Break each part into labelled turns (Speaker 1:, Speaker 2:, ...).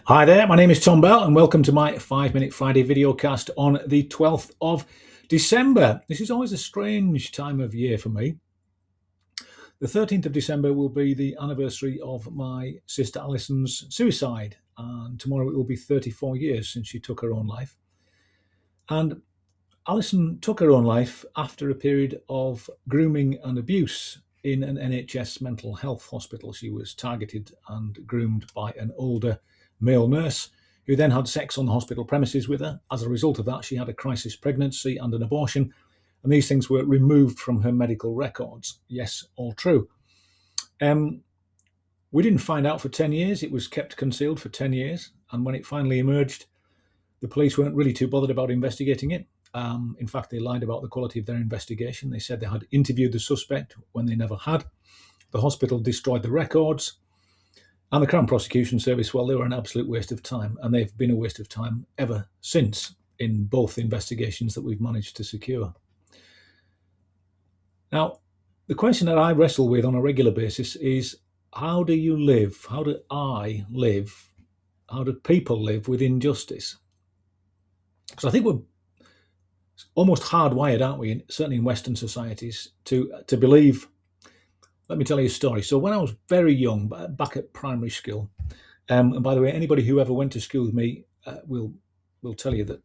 Speaker 1: Hi there, my name is Tom Bell and welcome to my 5 Minute Friday videocast on the 12th of December. This is always a strange time of year for me. The 13th of December will be the anniversary of my sister Alison's suicide, and tomorrow it will be 34 years since she took her own life. And Alison took her own life after a period of grooming and abuse in an NHS mental health hospital. She was targeted and groomed by an older male nurse who then had sex on the hospital premises with her. As a result of that, she had a crisis pregnancy and an abortion, and these things were removed from her medical records. Yes, all true. We didn't find out for 10 years. It was kept concealed for 10 years, and when it finally emerged, the police weren't really too bothered about investigating it. In fact, they lied about the quality of their investigation. They said they had interviewed the suspect when they never had. The hospital destroyed the records. And the Crown Prosecution Service, well, they were an absolute waste of time. And they've been a waste of time ever since in both investigations that we've managed to secure. Now, the question that I wrestle with on a regular basis is, how do you live? How do I live? How do people live with injustice? Because I think we're almost hardwired, aren't we, certainly in Western societies, to believe. Let me tell you a story. So when I was very young, back at primary school, and by the way, anybody who ever went to school with me will tell you that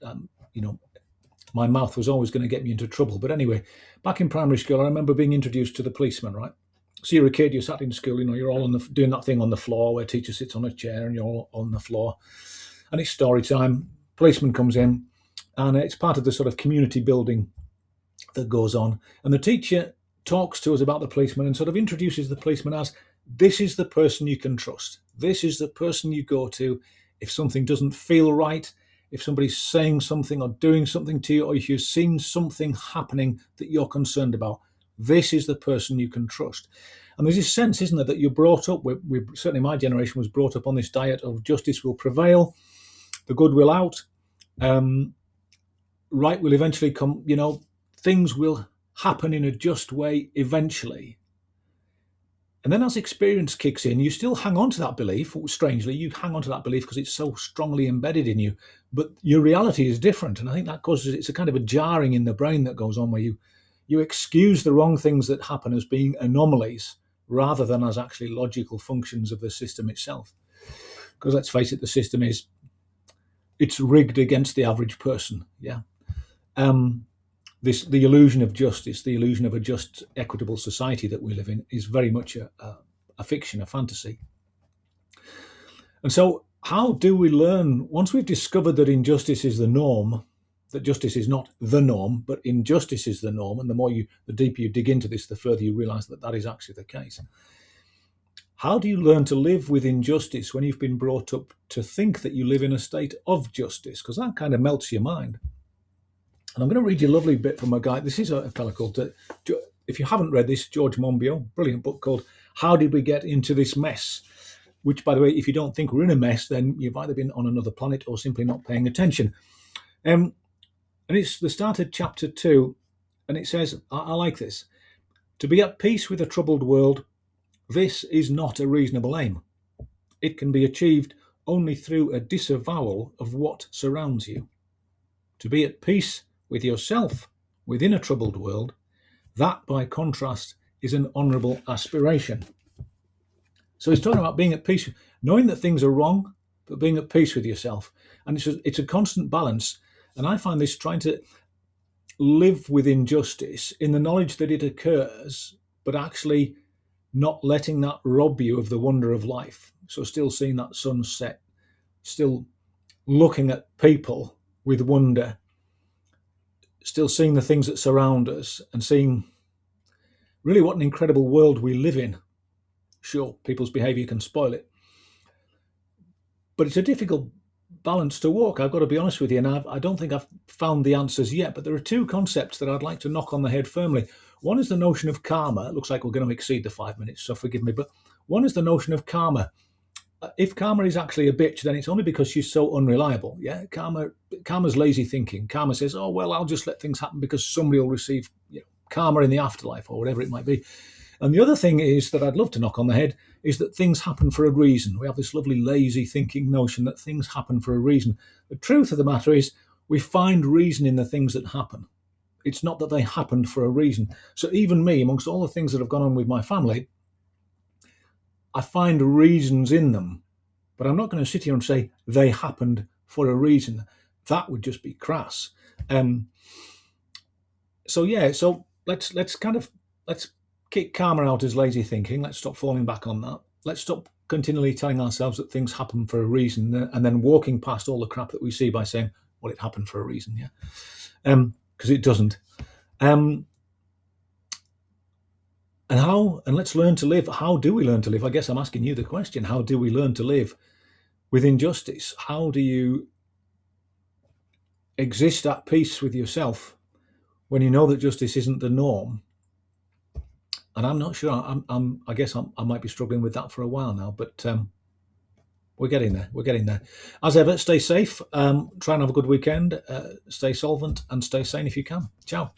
Speaker 1: my mouth was always going to get me into trouble. But anyway, back in primary school, I remember being introduced to the policeman. Right, so you're a kid, you sat in school, you're all doing that thing on the floor where teacher sits on a chair and you're all on the floor, and it's story time. Policeman comes in, and it's part of the sort of community building that goes on, and the teacher talks to us about the policeman and sort of introduces the policeman as, this is the person you can trust. This is the person you go to if something doesn't feel right, if somebody's saying something or doing something to you, or if you've seen something happening that you're concerned about. This is the person you can trust. And there's this sense, isn't there, that you're brought up, certainly my generation was brought up on this diet of justice will prevail, the good will out, right will eventually come, things will happen in a just way eventually. And then as experience kicks in, you still hang on to that belief. Strangely, you hang on to that belief because it's so strongly embedded in you, but your reality is different. And I think that causes, it's a kind of a jarring in the brain that goes on where you excuse the wrong things that happen as being anomalies rather than as actually logical functions of the system itself. Because let's face it, the system it's rigged against the average person. Yeah. The illusion of justice, the illusion of a just, equitable society that we live in is very much a fiction, a fantasy. And so how do we learn, once we've discovered that injustice is the norm, that justice is not the norm, but injustice is the norm, and the deeper you dig into this, the further you realize that that is actually the case. How do you learn to live with injustice when you've been brought up to think that you live in a state of justice? Because that kind of melts your mind. And I'm going to read you a lovely bit from a guy. This is a fellow called, if you haven't read this, George Monbiot, brilliant book called How Did We Get Into This Mess? Which, by the way, if you don't think we're in a mess, then you've either been on another planet or simply not paying attention. And it's the start of chapter 2, and it says, I like this. To be at peace with a troubled world, this is not a reasonable aim. It can be achieved only through a disavowal of what surrounds you. To be at peace with yourself within a troubled world, that, by contrast, is an honourable aspiration. So he's talking about being at peace, knowing that things are wrong, but being at peace with yourself. And it's a constant balance. And I find this trying to live with injustice in the knowledge that it occurs, but actually not letting that rob you of the wonder of life. So still seeing that sunset, still looking at people with wonder, still seeing the things that surround us and seeing really what an incredible world we live in. Sure, people's behaviour can spoil it, but it's a difficult balance to walk, I've got to be honest with you, and I don't think I've found the answers yet, but there are two concepts that I'd like to knock on the head firmly. One is the notion of karma. It looks like we're going to exceed the 5 minutes, so forgive me, but one is the notion of karma. If karma is actually a bitch, then it's only because she's so unreliable. Yeah, karma's lazy thinking. Karma says, "Oh well, I'll just let things happen because somebody will receive karma in the afterlife or whatever it might be." And the other thing is that I'd love to knock on the head is that things happen for a reason. We have this lovely lazy thinking notion that things happen for a reason. The truth of the matter is we find reason in the things that happen. It's not that they happened for a reason. So even me, amongst all the things that have gone on with my family, I find reasons in them. But I'm not going to sit here and say they happened for a reason. That would just be crass. So let's kick karma out as lazy thinking. Let's stop falling back on that. Let's stop continually telling ourselves that things happen for a reason and then walking past all the crap that we see by saying, well, it happened for a reason, yeah. Because it doesn't. And let's learn to live. How do we learn to live? I guess I'm asking you the question. How do we learn to live with injustice? How do you exist at peace with yourself when you know that justice isn't the norm? And I'm not sure. I guess I might be struggling with that for a while now, but we're getting there. We're getting there. As ever, stay safe. Try and have a good weekend. Stay solvent and stay sane if you can. Ciao.